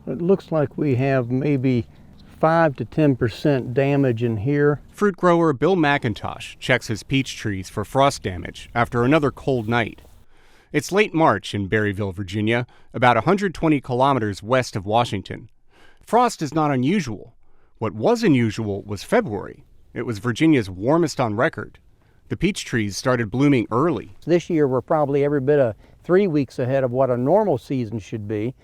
It looks like we have maybe 5 to 10% damage in here. Fruit grower Bill McIntosh checks his peach trees for frost damage after another cold night. It's late March in Berryville, Virginia, about 120 kilometers west of Washington. Frost is not unusual. What was unusual was February. It was Virginia's warmest on record. The peach trees started blooming early. This year we're probably every bit of 3 weeks ahead of what a normal season should be.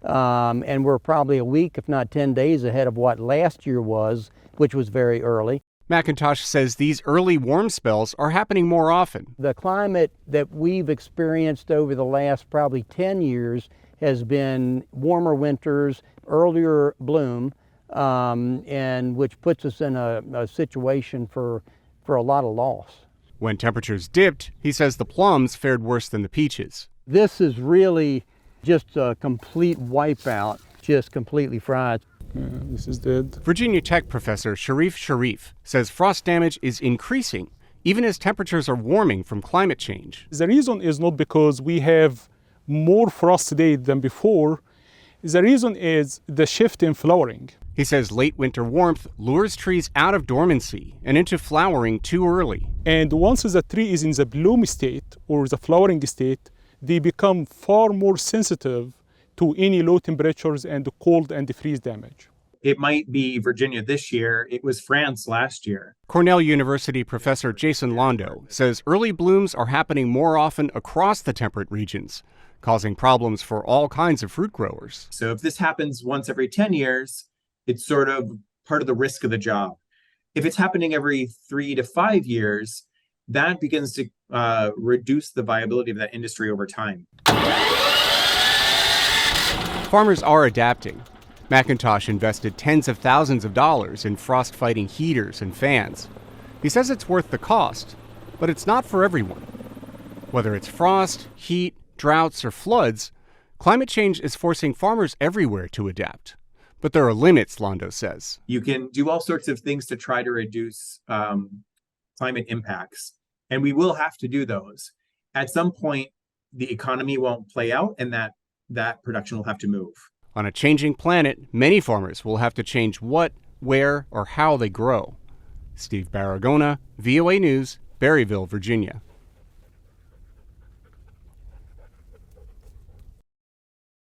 And we're probably a week, if not 10 days ahead of what last year was, which was very early. McIntosh says these early warm spells are happening more often. The climate that we've experienced over the last probably 10 years has been warmer winters, earlier bloom, and which puts us in a situation for a lot of loss. When temperatures dipped, he says the plums fared worse than the peaches. This is really just a complete wipeout, just completely fried. This is dead. Virginia Tech professor Sharif says frost damage is increasing, even as temperatures are warming from climate change. The reason is not because we have more frost today than before. The reason is the shift in flowering. He says late winter warmth lures trees out of dormancy and into flowering too early. And once the tree is in the bloom state or the flowering state, they become far more sensitive to any low temperatures and cold and freeze damage. It might be Virginia this year. It was France last year. Cornell University professor Jason Londo says early blooms are happening more often across the temperate regions, causing problems for all kinds of fruit growers. So if this happens once every 10 years, it's sort of part of the risk of the job. If it's happening every 3 to 5 years, that begins to reduce the viability of that industry over time. Farmers are adapting. McIntosh invested tens of thousands of dollars in frost-fighting heaters and fans. He says it's worth the cost, but it's not for everyone. Whether it's frost, heat, droughts, or floods, climate change is forcing farmers everywhere to adapt. But there are limits, Londo says. You can do all sorts of things to try to reduce climate impacts, and we will have to do those. At some point, the economy won't play out, and that production will have to move. On a changing planet, many farmers will have to change what, where, or how they grow. Steve Baragona, VOA News, Berryville, Virginia.